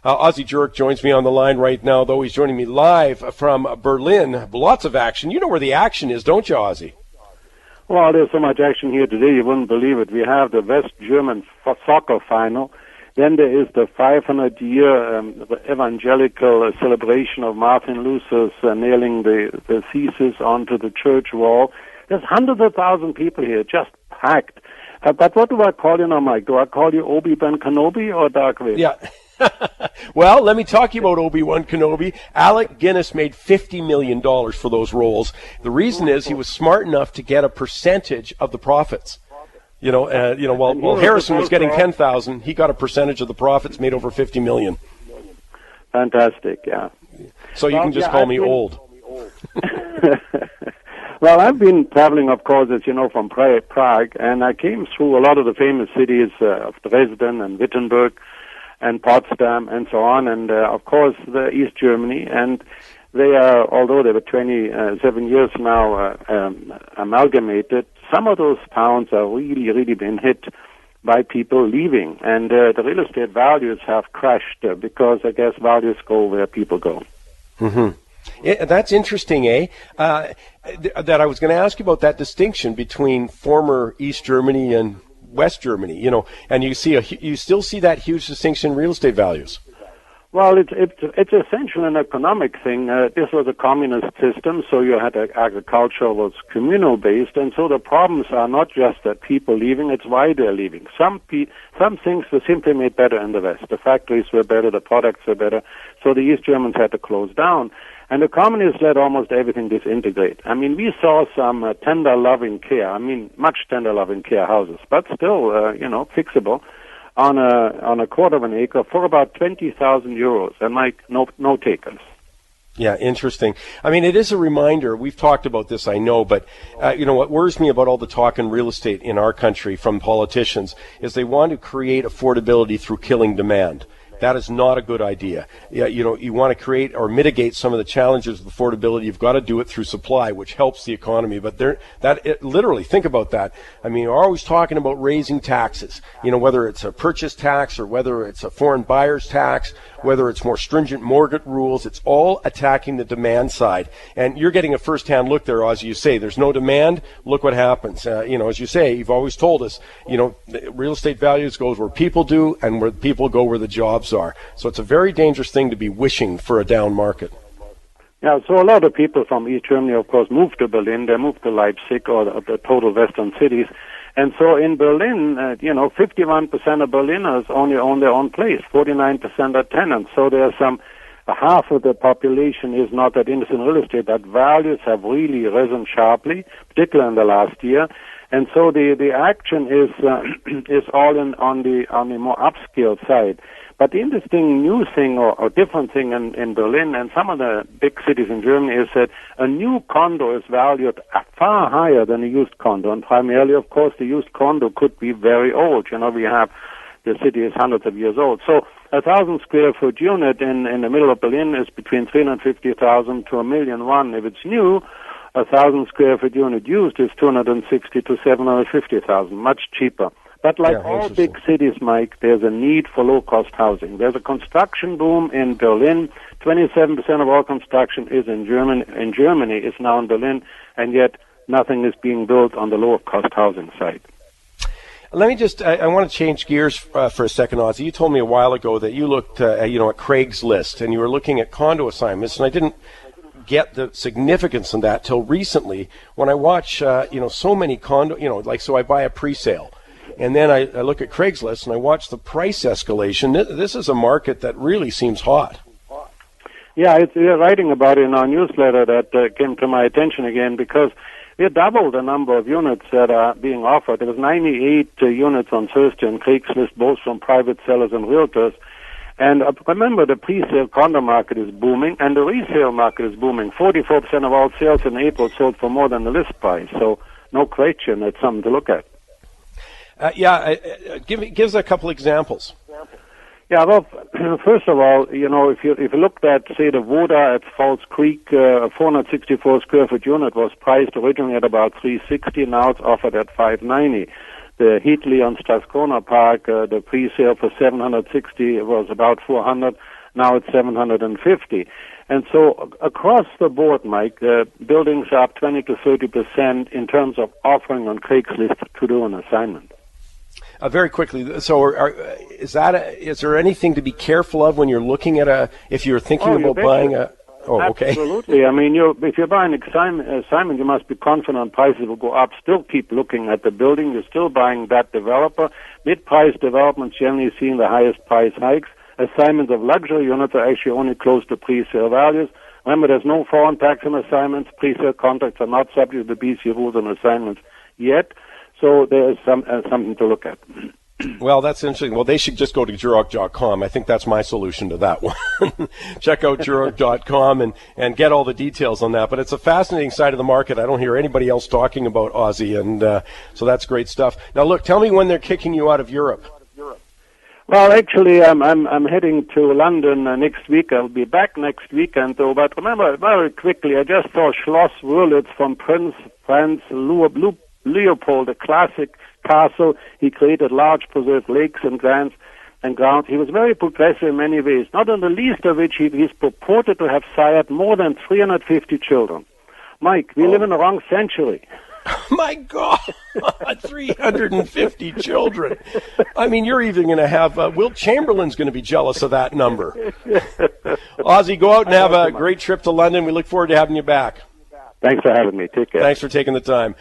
Ozzie Jurock joins me on the line right now, though he's joining me live from Berlin. Lots of action. You know where the action is, don't you, Ozzie? Well, there's so much action here today, you wouldn't believe it. We have the West German soccer final. Then there is the 500-year evangelical celebration of Martin Luther's nailing the thesis onto the church wall. There's hundreds of thousands of people here, just packed. But what do I call you now, Mike? Do I call you Obi-Wan Kenobi or Dark Vader? Yeah. Well, let me talk to you about Obi-Wan Kenobi. Alec Guinness made $50 million for those roles. The reason is he was smart enough to get a percentage of the profits. While Harrison was getting 10,000, he got a percentage of the profits, made over $50 million. Fantastic, yeah. So you can just call me old. Well, I've been traveling, of course, as you know, from Prague, and I came through a lot of the famous cities of Dresden and Wittenberg and Potsdam and so on, and of course the East Germany. And they are, although they were 27 years now amalgamated, some of those towns are really, really been hit by people leaving, and the real estate values have crashed because I guess values go where people go. Mm-hmm. That's interesting, eh? That I was going to ask you about that distinction between former East Germany and West Germany, and you still see that huge distinction in real estate values. Well, it's essentially an economic thing. This was a communist system, so you had agriculture was communal based, and so the problems are not just that people leaving; it's why they're leaving. Some things were simply made better in the West. The factories were better, the products were better, so the East Germans had to close down. And the communists let almost everything disintegrate. I mean, we saw some tender loving care. I mean, much tender loving care houses, but still, fixable on a quarter of an acre for about 20,000 euros, and like no takers. Yeah, interesting. I mean, it is a reminder. We've talked about this, I know, but what worries me about all the talk in real estate in our country from politicians is they want to create affordability through killing demand. That is not a good idea. Yeah, you want to create or mitigate some of the challenges of affordability. You've got to do it through supply, which helps the economy. But literally, think about that. I mean, we're always talking about raising taxes. Whether it's a purchase tax or whether it's a foreign buyer's tax, whether it's more stringent mortgage rules, it's all attacking the demand side. And you're getting a first-hand look there, as you say. There's no demand. Look what happens. As you say, you've always told us, real estate values goes where people do, and where people go where the jobs are. So it's a very dangerous thing to be wishing for a down market. Yeah, so a lot of people from East Germany, of course, moved to Berlin. They moved to Leipzig or the total western cities. And so in Berlin, 51% of Berliners only own their own place. 49% are tenants. So there's half of the population is not that interested in real estate, but values have really risen sharply, particularly in the last year. And so the action is all on the more upscale side. But the interesting new thing or different thing in Berlin and some of the big cities in Germany is that a new condo is valued far higher than a used condo. And primarily, of course, the used condo could be very old. We have the city is hundreds of years old. So 1,000 square foot unit in the middle of Berlin is between 350,000 to $1,000,001 if it's new. 1,000 square foot unit used is 260 to 750,000, much cheaper. But like all big cities, Mike, there's a need for low-cost housing. There's a construction boom in Berlin. 27% of all construction is in Germany is now in Berlin, and yet nothing is being built on the low-cost housing side. Let me just, I want to change gears for a second, Ozzie. You told me a while ago that you looked, at Craigslist, and you were looking at condo assignments, and I didn't get the significance in that till recently when I watch, so many condo, so I buy a pre-sale. And then I look at Craigslist and I watch the price escalation. This is a market that really seems hot. Yeah, we're writing about it in our newsletter that came to my attention again because we doubled the number of units that are being offered. There was 98 units on Thursday on Craigslist, both from private sellers and realtors. And remember, the pre-sale condo market is booming and the resale market is booming. 44% of all sales in April sold for more than the list price. So no question, it's something to look at. Give us a couple examples. Yeah, well, first of all, if you looked at, say, the Voda at Falls Creek, a 464 square foot unit was priced originally at about $360. Now it's offered at $590. The Heatley on Strathcona Park, the pre-sale for 760 was about 400. Now it's 750. And so across the board, Mike, buildings are up 20 to 30% in terms of offering on Craigslist to do an assignment. Very quickly, so is there anything to be careful of when you're looking at if you're thinking about buying a? Oh, okay. Absolutely. I mean, if you're buying an assignment, you must be confident prices will go up. Still keep looking at the building. You're still buying that developer. Mid-price developments generally seeing the highest price hikes. Assignments of luxury units are actually only close to pre-sale values. Remember, there's no foreign tax on assignments. Pre-sale contracts are not subject to the BC rules on assignments yet. So there is something to look at. Well, that's interesting. Well, they should just go to Jurock.com. I think that's my solution to that one. Check out Jurock.com and get all the details on that. But it's a fascinating side of the market. I don't hear anybody else talking about Ozzie, and so that's great stuff. Now, look, tell me when they're kicking you out of Europe. Well, actually, I'm heading to London next week. I'll be back next weekend, though. But remember, very quickly, I just saw Schloss Wörlitz from Prince Franz Leopold, a classic castle. He created large preserved lakes and grounds. He was very progressive in many ways, not in the least of which he's purported to have sired more than 350 children. Mike, we live in the wrong century. My God, 350 children. I mean, you're even going to have, Wilt Chamberlain's going to be jealous of that number. Ozzie, go out and have a great trip to London. We look forward to having you back. Thanks for having me. Take care. Thanks for taking the time.